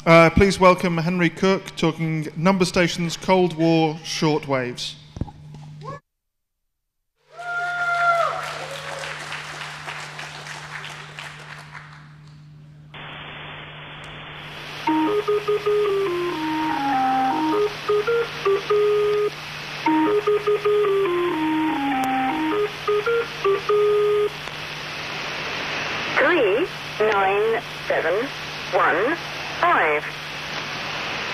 Please welcome Henry Cooke, talking number stations, Cold War, shortwaves. Three, 9, 7, 1, 5.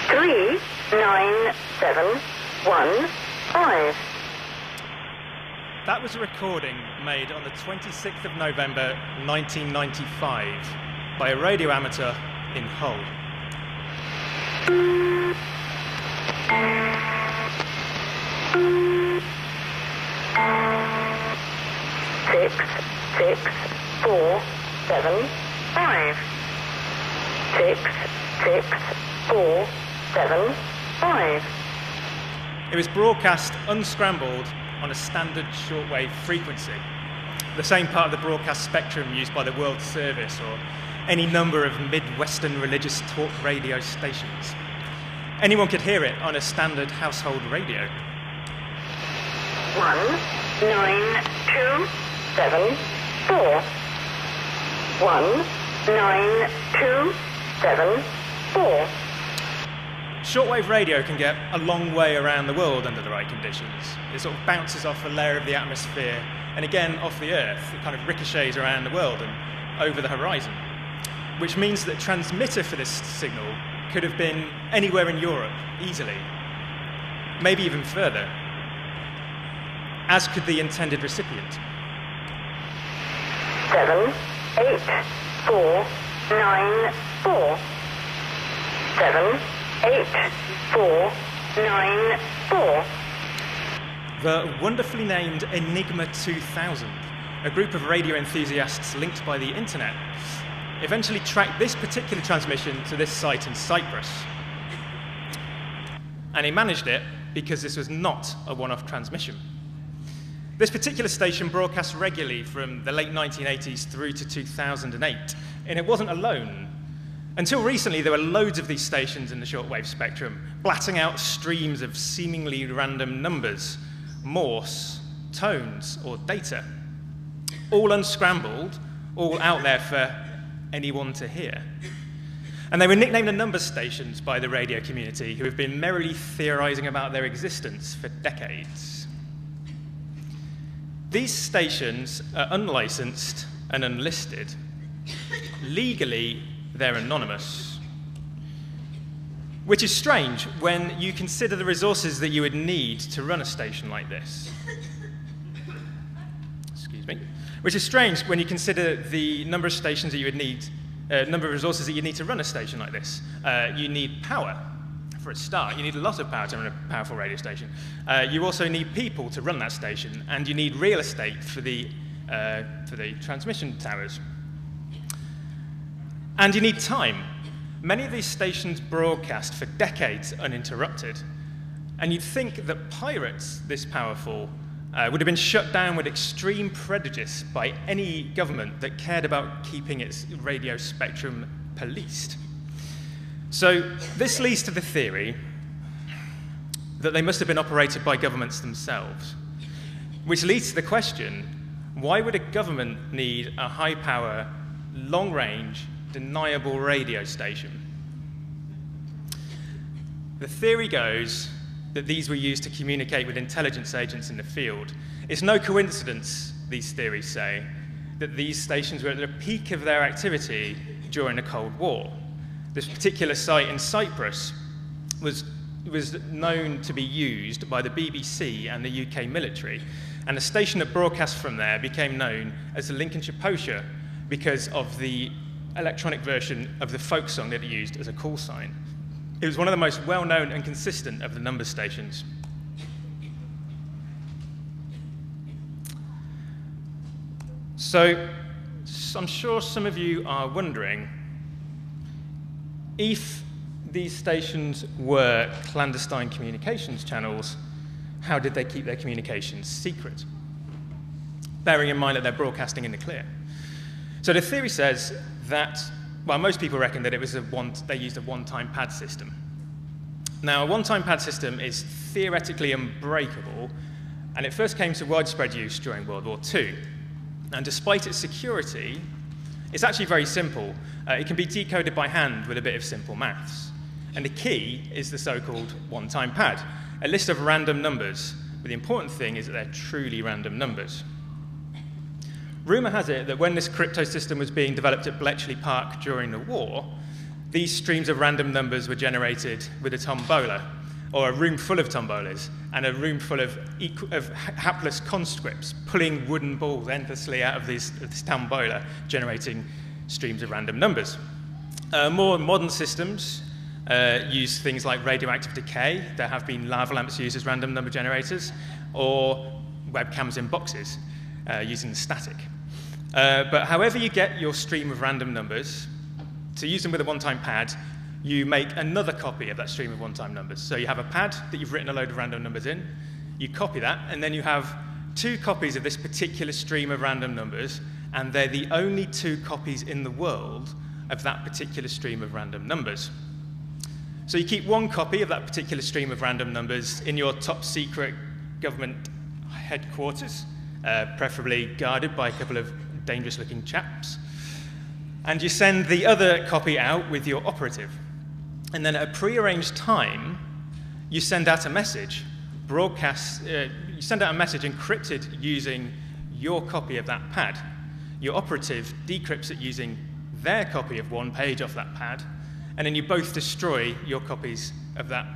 3, 9, 7, 1, 5. That was a recording made on the 26th of November 1995 by a radio amateur in Hull. 6, 6, 4, 7, 5. 6, 6, 4, 7, 5. It was broadcast unscrambled on a standard shortwave frequency, the same part of the broadcast spectrum used by the World Service or any number of Midwestern religious talk radio stations. Anyone could hear it on a standard household radio. 1, 9, 2, 7, 4. 1, 9, 2, 7, 4. Shortwave radio can get a long way around the world under the right conditions. It sort of bounces off a layer of the atmosphere and again off the Earth. It kind of ricochets around the world and over the horizon, which means that transmitter for this signal could have been anywhere in Europe easily, maybe even further, as could the intended recipient. 7, 8, 4, 9, 4. 7, 8, 4, 9, 4. The wonderfully named Enigma 2000, a group of radio enthusiasts linked by the internet, eventually tracked this particular transmission to this site in Cyprus. And he managed it because this was not a one-off transmission. This particular station broadcast regularly from the late 1980s through to 2008, and it wasn't alone. Until recently, there were loads of these stations in the shortwave spectrum, blatting out streams of seemingly random numbers, Morse, tones, or data, all unscrambled, all out there for anyone to hear. And they were nicknamed the number stations by the radio community, who have been merrily theorizing about their existence for decades. These stations are unlicensed and unlisted. Legally, they're anonymous, which is strange when you consider the resources that you would need to run a station like this. Excuse me. Which is strange when you consider the number of stations that you would need, number of resources that you need to run a station like this. You need power, for a start. You need a lot of power to run a powerful radio station. You also need people to run that station, and you need real estate for the transmission towers. And you need time. Many of these stations broadcast for decades uninterrupted. And you'd think that pirates this powerful would have been shut down with extreme prejudice by any government that cared about keeping its radio spectrum policed. So this leads to the theory that they must have been operated by governments themselves, which leads to the question, why would a government need a high-power, long-range, deniable radio station? The theory goes that these were used to communicate with intelligence agents in the field. It's no coincidence, these theories say, that these stations were at the peak of their activity during the Cold War. This particular site in Cyprus was known to be used by the BBC and the UK military, and the station that broadcast from there became known as the Lincolnshire Poacher because of the electronic version of the folk song that it used as a call sign. It was one of the most well-known and consistent of the number stations. So, I'm sure some of you are wondering, if these stations were clandestine communications channels, how did they keep their communications secret? Bearing in mind that they're broadcasting in the clear. So the theory says that Well, most people reckon that it was they used a one-time pad system. Now, a one-time pad system is theoretically unbreakable, and it first came to widespread use during World War II. And despite its security, it's actually very simple. It can be decoded by hand with a bit of simple maths. And the key is the so-called one-time pad, a list of random numbers. But the important thing is that they're truly random numbers. Rumour has it that when this crypto system was being developed at Bletchley Park during the war, these streams of random numbers were generated with a tombola, or a room full of tombolas, and a room full of hapless conscripts pulling wooden balls endlessly out of this tombola, generating streams of random numbers. More modern systems use things like radioactive decay. There have been lava lamps used as random number generators, or webcams in boxes using static. But however you get your stream of random numbers, to use them with a one-time pad, you make another copy of that stream of one-time numbers. So you have a pad that you've written a load of random numbers in, you copy that, and then you have two copies of this particular stream of random numbers, and they're the only two copies in the world of that particular stream of random numbers. So you keep one copy of that particular stream of random numbers in your top secret government headquarters, preferably guarded by a couple of dangerous-looking chaps, and you send the other copy out with your operative. And then at a prearranged time, you send out a message, you send out a message encrypted using your copy of that pad. Your operative decrypts it using their copy of one page off that pad, and then you both destroy your copies of that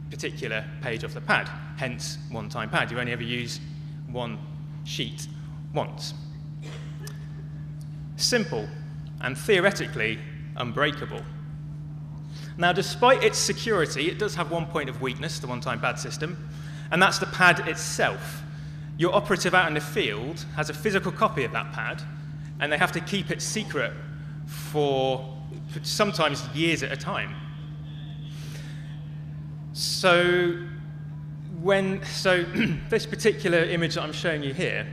particular page off the pad, hence one-time pad. You only ever use one sheet once. Simple and theoretically unbreakable. Now, despite its security, it does have one point of weakness, the one-time pad system, and that's the pad itself. Your operative out in the field has a physical copy of that pad, and they have to keep it secret for sometimes years at a time. So this particular image that I'm showing you here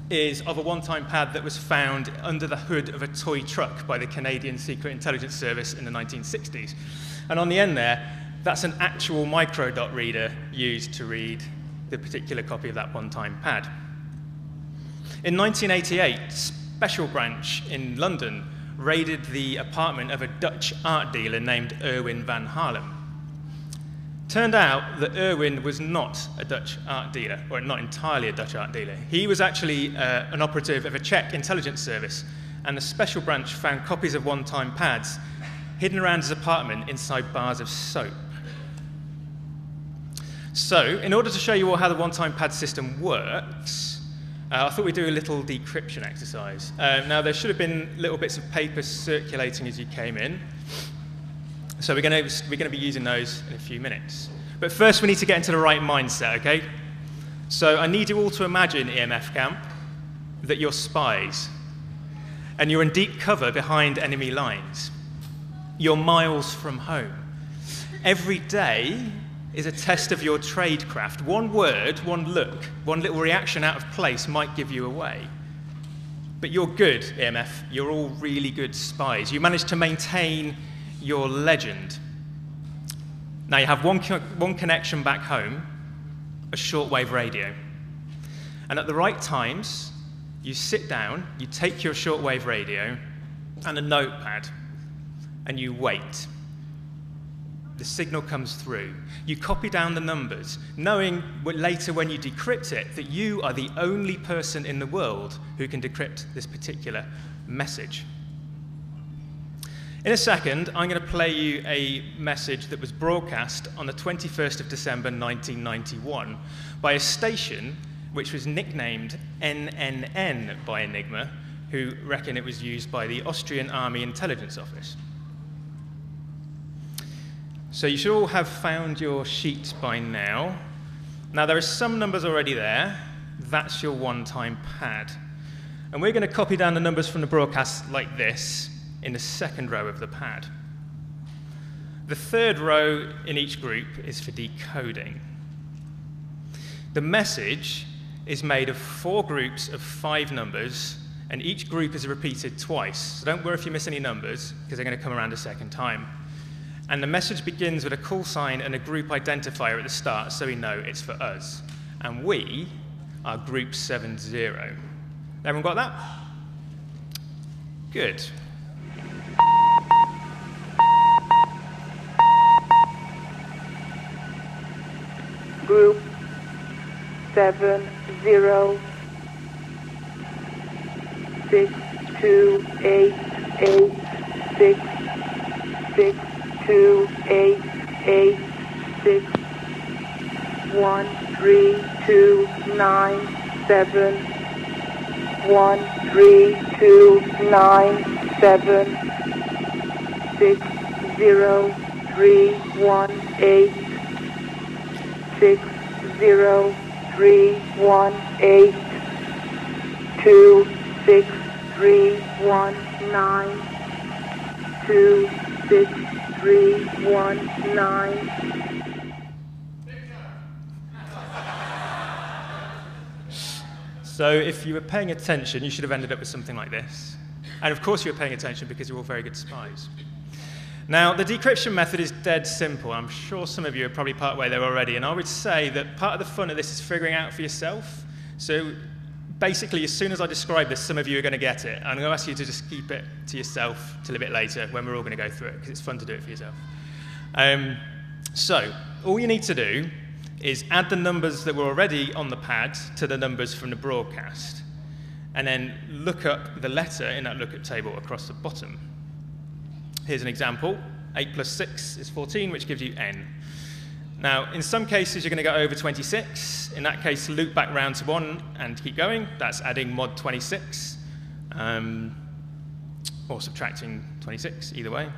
is of a one-time pad that was found under the hood of a toy truck by the Canadian Secret Intelligence Service in the 1960s. And on the end there, that's an actual microdot reader used to read the particular copy of that one-time pad. In 1988, Special Branch in London raided the apartment of a Dutch art dealer named Erwin van Haarlem. Turned out that Erwin was not a Dutch art dealer, or not entirely a Dutch art dealer. He was actually an operative of a Czech intelligence service, and the Special Branch found copies of one-time pads hidden around his apartment inside bars of soap. So, in order to show you all how the one-time pad system works, I thought we'd do a little decryption exercise. Now, there should have been little bits of paper circulating as you came in. So we're going to be using those in a few minutes. But first we need to get into the right mindset, okay? So I need you all to imagine, EMF camp, that you're spies. And you're in deep cover behind enemy lines. You're miles from home. Every day is a test of your tradecraft. One word, one look, one little reaction out of place might give you away. But you're good, EMF. You're all really good spies. You managed to maintain your legend. Now you have one connection back home, a shortwave radio. And at the right times, you sit down, you take your shortwave radio and a notepad, and you wait. The signal comes through. You copy down the numbers, knowing later when you decrypt it that you are the only person in the world who can decrypt this particular message. In a second, I'm going to play you a message that was broadcast on the 21st of December 1991 by a station which was nicknamed NNN by Enigma, who reckon it was used by the Austrian Army Intelligence Office. So you should all have found your sheet by now. Now, there are some numbers already there. That's your one-time pad. And we're going to copy down the numbers from the broadcast like this in the second row of the pad. The third row in each group is for decoding. The message is made of 4 groups of 5 numbers And each group is repeated twice. So don't worry if you miss any numbers, because they're going to come around a second time. And the message begins with a call sign and a group identifier at the start, so we know it's for us. And we are group 70. Everyone got that? Good. Group 70 6288 62886 13297 13297 60318 60318 26319 26319. So if you were paying attention, you should have ended up with something like this. And of course you were paying attention because you're all very good spies. Now, the decryption method is dead simple. I'm sure some of you are probably part way there already, and I would say that part of the fun of this is figuring out for yourself. So basically, as soon as I describe this, some of you are going to get it. I'm going to ask you to just keep it to yourself till a bit later when we're all going to go through it, because it's fun to do it for yourself. So all you need to do is add the numbers that were already on the pad to the numbers from the broadcast, and then look up the letter in that lookup table across the bottom. Here's an example. 8 plus 6 is 14, which gives you n. Now, in some cases, you're going to go over 26. In that case, loop back round to 1 and keep going. That's adding mod 26, or subtracting 26, either way.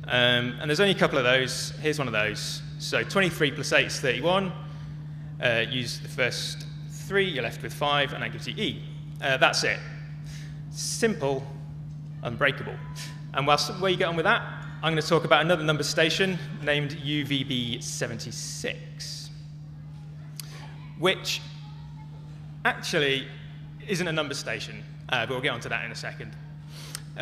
And there's only a couple of those. Here's one of those. So 23 plus 8 is 31. Use the first 3, you're left with 5, and that gives you E. That's it. Simple, unbreakable. And where you get on with that, I'm going to talk about another number station named UVB76, which actually isn't a number station, but we'll get onto that in a second.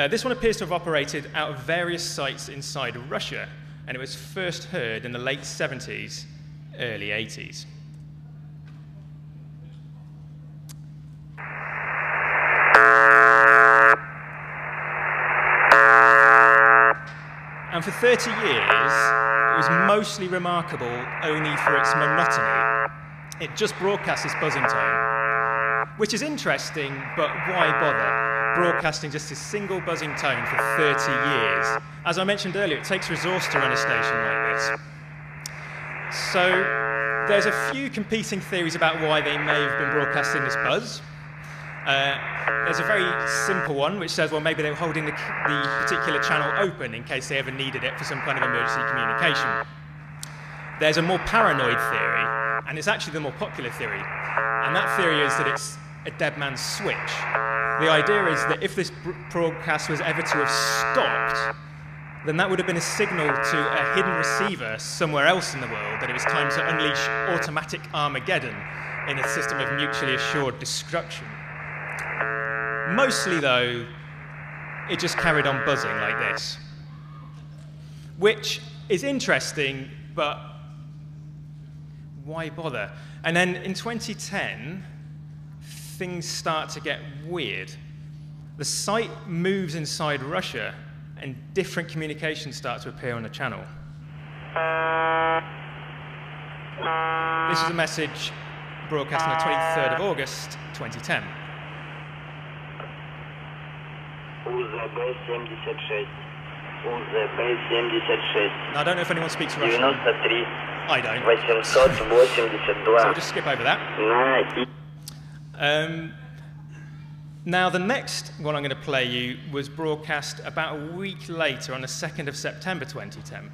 This one appears to have operated out of various sites inside Russia, and it was first heard in the late 70s, early 80s. And for 30 years, it was mostly remarkable only for its monotony. It just broadcasts this buzzing tone, which is interesting, but why bother broadcasting just a single buzzing tone for 30 years? As I mentioned earlier, it takes resource to run a station like this. So there's a few competing theories about why they may have been broadcasting this buzz. There's a very simple one which says, well, maybe they were holding the particular channel open in case they ever needed it for some kind of emergency communication. There's a more paranoid theory, and it's actually the more popular theory. And that theory is that it's a dead man's switch. The idea is that if this broadcast was ever to have stopped, then that would have been a signal to a hidden receiver somewhere else in the world that it was time to unleash automatic Armageddon in a system of mutually assured destruction. Mostly, though, it just carried on buzzing like this, which is interesting, but why bother? And then in 2010, things start to get weird. The site moves inside Russia, and different communications start to appear on the channel. This is a message broadcast on the 23rd of August, 2010. UZB-76. UZB-76. Now, I don't know if anyone speaks Russian. 93. I don't. 882. So we'll just skip over that. Now, the next one I'm going to play you was broadcast about a week later on the 2nd of September 2010.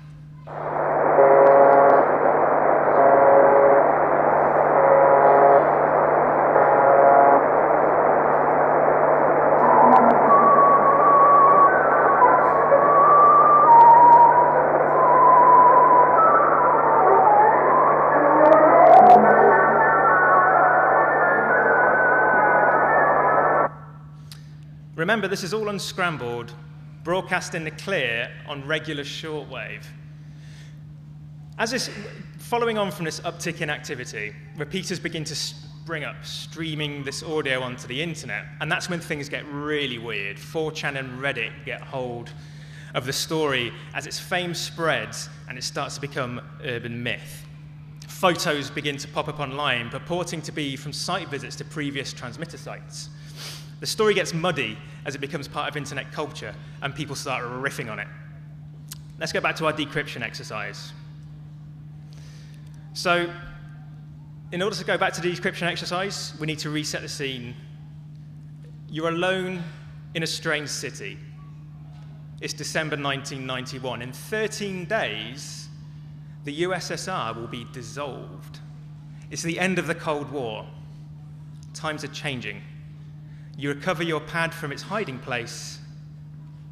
remember, this is all unscrambled, broadcast in the clear on regular shortwave. Following on from this uptick in activity, repeaters begin to spring up, streaming this audio onto the internet, and that's when things get really weird. 4chan and Reddit get hold of the story as its fame spreads and it starts to become urban myth. Photos begin to pop up online, purporting to be from site visits to previous transmitter sites. The story gets muddy as it becomes part of internet culture, and people start riffing on it. Let's go back to our decryption exercise. So, in order to go back to the decryption exercise, we need to reset the scene. You're alone in a strange city. It's December 1991. In 13 days, the USSR will be dissolved. It's the end of the Cold War. Times are changing. You recover your pad from its hiding place,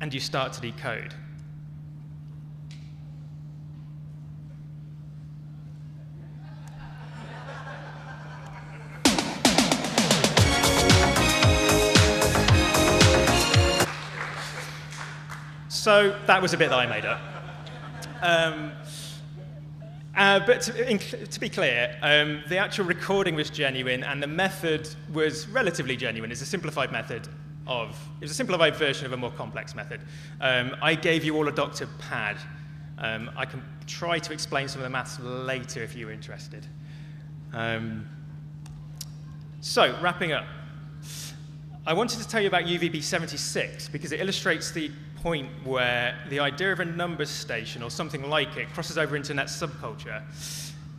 and you start to decode. So that was a bit that I made up. But to be clear, the actual recording was genuine, and the method was relatively genuine. It's a simplified method it was a simplified version of a more complex method. I gave you all a doctored pad. I can try to explain some of the maths later if you're interested. So, wrapping up. I wanted to tell you about UVB76 because it illustrates the point where the idea of a numbers station or something like it crosses over internet subculture,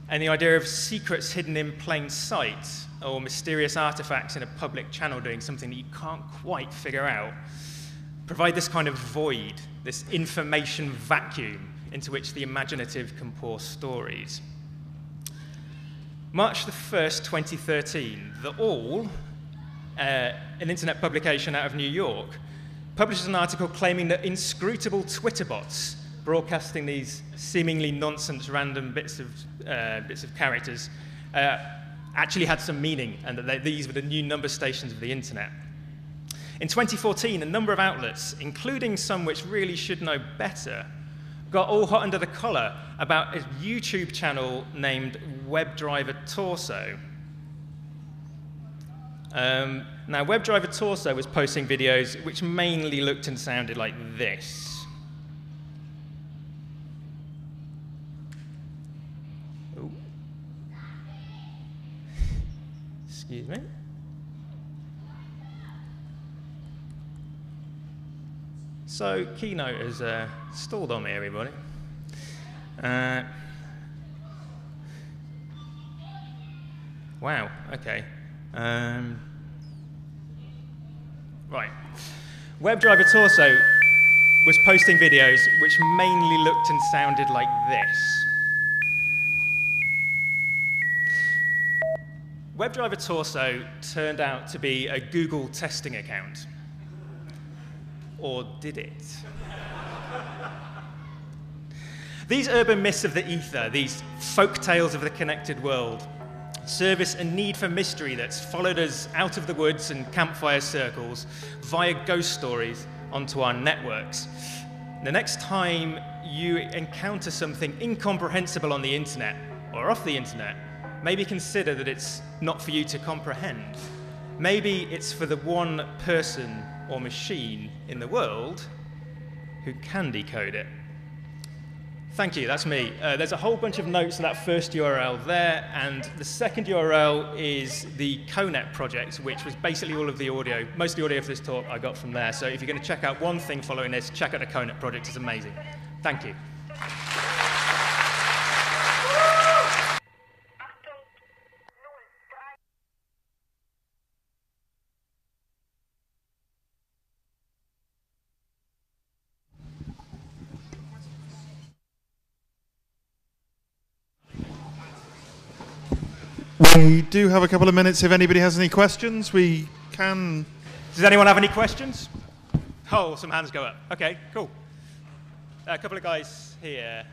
and the idea of secrets hidden in plain sight or mysterious artifacts in a public channel doing something that you can't quite figure out provide this kind of void, this information vacuum into which the imaginative can pour stories. March the 1st, 2013, The All, an internet publication out of New York, publishes an article claiming that inscrutable Twitter bots broadcasting these seemingly nonsense random bits of characters actually had some meaning, and that these were the new number stations of the internet. In 2014, a number of outlets, including some which really should know better, got all hot under the collar about a YouTube channel named WebDriver Torso. Now, WebDriver Torso was posting videos which mainly looked and sounded like this. Ooh. Excuse me. So, Keynote has stalled on me, everybody. Wow, okay. Right. WebDriver Torso was posting videos which mainly looked and sounded like this. WebDriver Torso turned out to be a Google testing account. Or did it? These urban myths of the ether, these folk tales of the connected world, service a need for mystery that's followed us out of the woods and campfire circles via ghost stories onto our networks. The next time you encounter something incomprehensible on the internet or off the internet, maybe consider that it's not for you to comprehend. Maybe it's for the one person or machine in the world who can decode it. Thank you, that's me. There's a whole bunch of notes in that first URL there, and the second URL is the CoNet project, which was basically all of the audio, most of the audio for this talk I got from there. So if you're going to check out one thing following this, check out the CoNet project, it's amazing. Thank you. We do have a couple of minutes if anybody has any questions. We can... Does anyone have any questions? Oh, some hands go up. Okay, cool. A couple of guys here.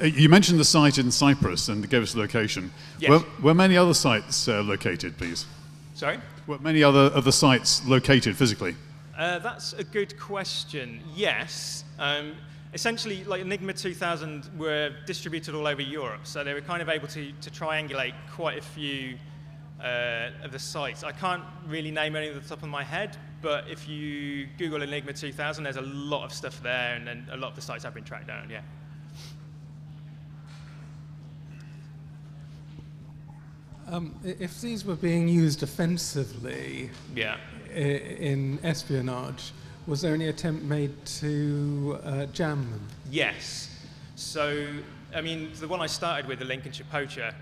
You mentioned the site in Cyprus and gave us the location. Yes. Were many other sites located, please? Sorry? Were many other sites located physically? That's a good question. Yes. Essentially, like Enigma 2000 were distributed all over Europe, so they were kind of able to triangulate quite a few of the sites. I can't really name any at the top of my head, but if you Google Enigma 2000, there's a lot of stuff there, and then a lot of the sites have been tracked down, yeah. If these were being used offensively Yeah. in espionage, was there any attempt made to jam them? Yes. So, I mean, the one I started with, the Lincolnshire Poacher,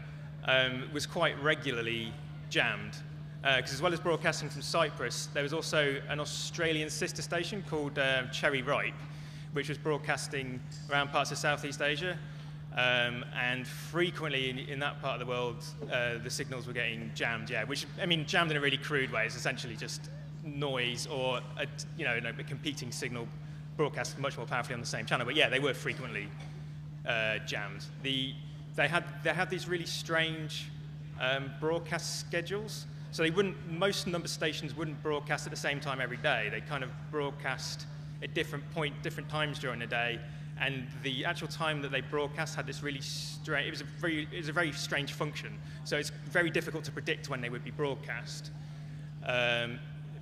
was quite regularly jammed. Because as well as broadcasting from Cyprus, there was also an Australian sister station called Cherry Ripe, which was broadcasting around parts of Southeast Asia. And frequently in that part of the world, the signals were getting jammed, yeah. Which, I mean, jammed in a really crude way. It's essentially just noise or a competing signal broadcast much more powerfully on the same channel. But yeah, they were frequently jammed. They had these really strange broadcast schedules. So they most number stations wouldn't broadcast at the same time every day. They kind of broadcast at different times during the day. And the actual time that they broadcast had this really strange, it was a very strange function. So it's very difficult to predict when they would be broadcast.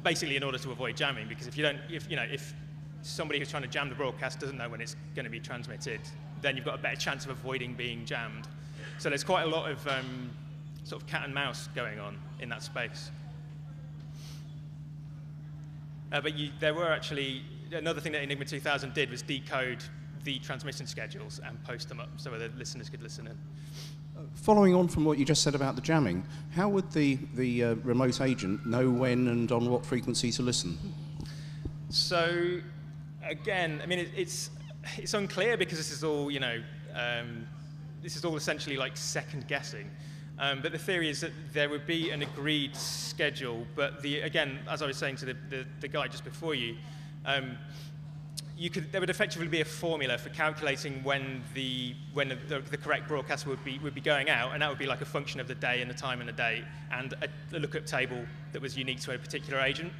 Basically in order to avoid jamming, because if somebody who's trying to jam the broadcast doesn't know when it's going to be transmitted, then you've got a better chance of avoiding being jammed. So there's quite a lot of sort of cat and mouse going on in that space. But there were actually, another thing that Enigma 2000 did was decode the transmission schedules and post them up so the listeners could listen in. Following on from what you just said about the jamming, how would the remote agent know when and on what frequency to listen? So, again, I mean, it's unclear because this is all, this is all essentially like second guessing. But the theory is that there would be an agreed schedule, but again, as I was saying to the guy just before you, there would effectively be a formula for calculating when the correct broadcast would be going out, and that would be like a function of the day and the time and the date, and a lookup table that was unique to a particular agent.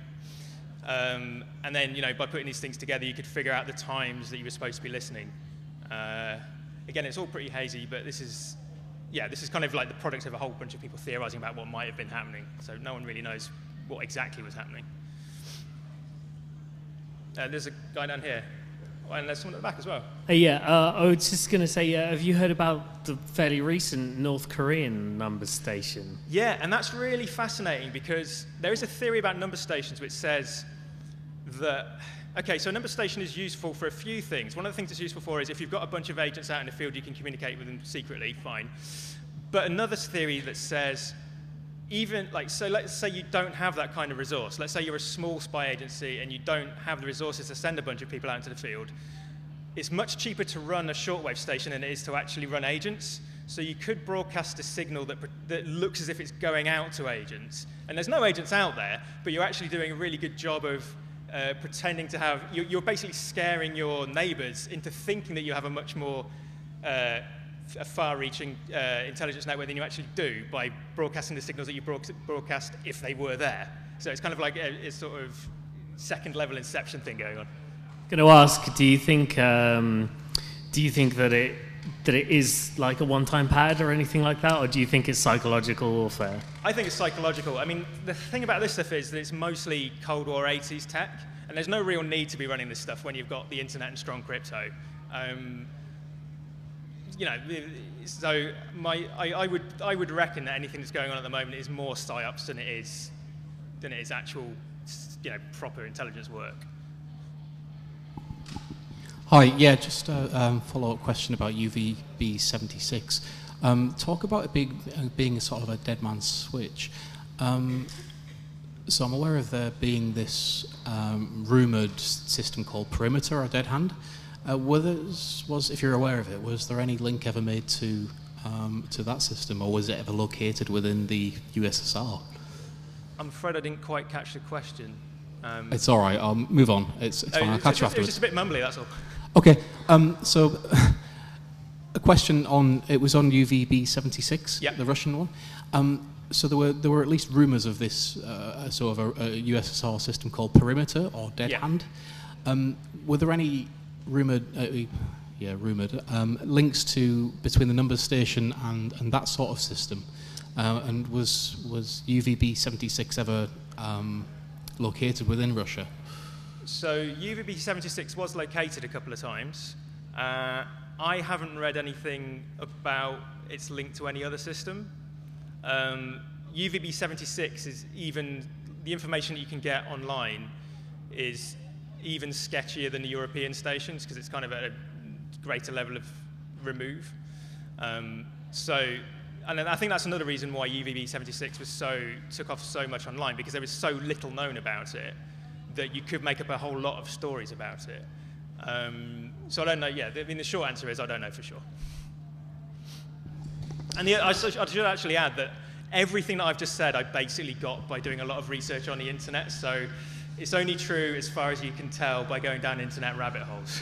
And then, by putting these things together, you could figure out the times that you were supposed to be listening. Again, it's all pretty hazy, but this is kind of like the product of a whole bunch of people theorizing about what might have been happening. So no one really knows what exactly was happening. There's a guy down here, and there's someone at the back as well. I was just going to say, have you heard about the fairly recent North Korean number station? Yeah, and that's really fascinating because there is a theory about number stations which says that, so a number station is useful for a few things. One of the things it's useful for is if you've got a bunch of agents out in the field, you can communicate with them secretly, fine. But another theory that says, so let's say you don't have that kind of resource. Let's say you're a small spy agency and you don't have the resources to send a bunch of people out into the field. It's much cheaper to run a shortwave station than it is to actually run agents. So you could broadcast a signal that looks as if it's going out to agents. And there's no agents out there, but you're actually doing a really good job of pretending to have, you're basically scaring your neighbors into thinking that you have a much more a far-reaching intelligence network than you actually do by broadcasting the signals that you broadcast if they were there. So it's kind of like a sort of second-level inception thing going on. I'm going to ask, do you think that it is like a one-time pad or anything like that, or do you think it's psychological warfare? I think it's psychological. I mean, the thing about this stuff is that it's mostly Cold War 80s tech, and there's no real need to be running this stuff when you've got the internet and strong crypto. So I would reckon that anything that's going on at the moment is more psyops than it is actual, proper intelligence work. Hi, yeah, just a follow-up question about UVB-76. Talk about it being sort of a dead man's switch. So I'm aware of there being this rumoured system called Perimeter or Dead Hand. If you're aware of it, was there any link ever made to that system, or was it ever located within the USSR? I'm afraid I didn't quite catch the question. It's all right. I'll move on. It's fine. I'll catch you afterwards. It was just a bit mumbly. That's all. Okay. So question on, it was on UVB 76, Yep. the Russian one. So there were at least rumours of this sort of a USSR system called Perimeter or Dead Yeah. Hand. Were there any rumoured links between the numbers station and that sort of system? And was UVB 76 ever located within Russia? So UVB 76 was located a couple of times. I haven't read anything about its link to any other system. UVB 76 is even, the information that you can get online is even sketchier than the European stations because it's kind of at a greater level of remove. And I think that's another reason why UVB 76 took off so much online, because there was so little known about it that you could make up a whole lot of stories about it. So I don't know, yeah, I mean, the short answer is I don't know for sure. And I should actually add that everything that I've just said I basically got by doing a lot of research on the internet, so it's only true as far as you can tell by going down internet rabbit holes.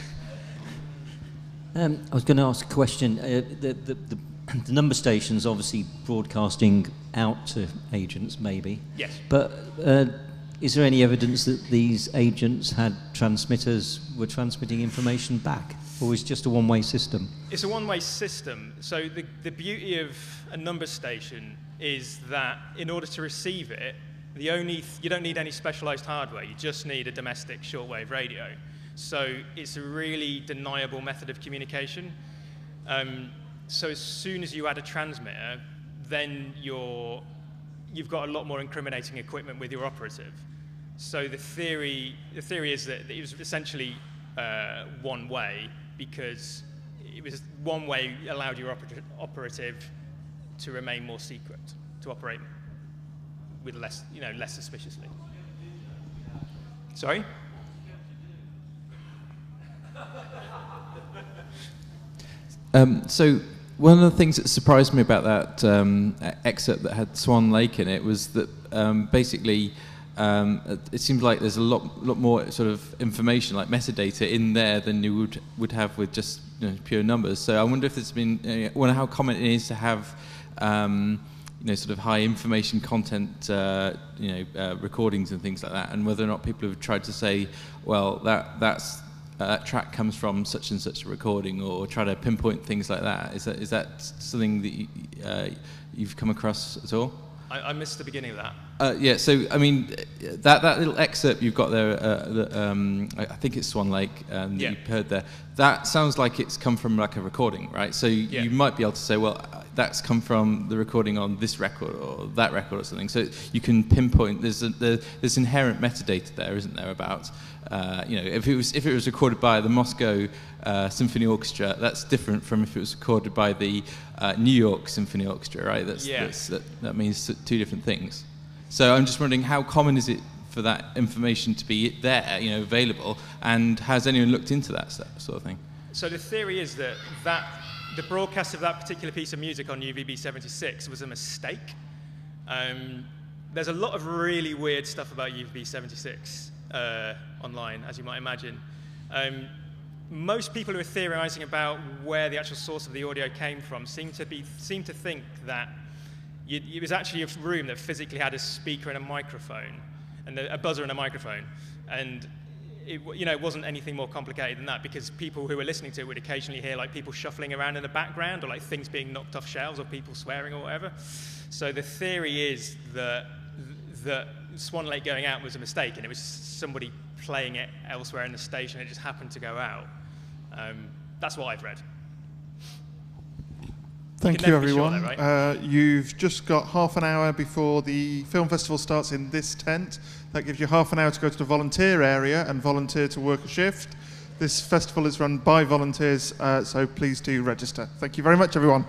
I was going to ask a question. The number station's obviously broadcasting out to agents, maybe. Yes. But is there any evidence that these agents had transmitters, were transmitting information back? Or is it just a one-way system? It's a one-way system. So the beauty of a number station is that in order to receive it, you don't need any specialized hardware. You just need a domestic shortwave radio. So it's a really deniable method of communication. So as soon as you add a transmitter, then you've got a lot more incriminating equipment with your operative. So the theory is that it was essentially one way, because it was one way allowed your operative to remain more secret, to operate with less suspiciously. Sorry? So one of the things that surprised me about that excerpt that had Swan Lake in it was that basically it seems like there's a lot more sort of information, like metadata, in there than you would have with just pure numbers. So I wonder if there's been, I wonder how common it is to have sort of high information content, recordings and things like that, and whether or not people have tried to say, well, that track comes from such and such a recording, or try to pinpoint things like that. Is that something that you've come across at all? I missed the beginning of that. Yeah, so I mean, that little excerpt you've got there, I think it's Swan Lake that you heard there. That sounds like it's come from like a recording, right? So you might be able to say, well, that's come from the recording on this record or that record or something. So you can pinpoint. There's inherent metadata there, isn't there? About if it was recorded by the Moscow Symphony Orchestra, that's different from if it was recorded by the New York Symphony Orchestra, right? That means two different things. So I'm just wondering, how common is it for that information to be there, available, and has anyone looked into that sort of thing? So the theory is that the broadcast of that particular piece of music on UVB 76 was a mistake. There's a lot of really weird stuff about UVB 76 online, as you might imagine. Most people who are theorizing about where the actual source of the audio came from seem to think that it was actually a room that physically had a speaker and a microphone, and a buzzer and a microphone, and it wasn't anything more complicated than that, because people who were listening to it would occasionally hear like people shuffling around in the background, or like things being knocked off shelves, or people swearing or whatever. So the theory is that Swan Lake going out was a mistake, and it was somebody playing it elsewhere in the station. It just happened to go out. That's what I've read. Thank you, everyone. Sure though, right? You've just got half an hour before the film festival starts in this tent. That gives you half an hour to go to the volunteer area and volunteer to work a shift. This festival is run by volunteers, so please do register. Thank you very much, everyone.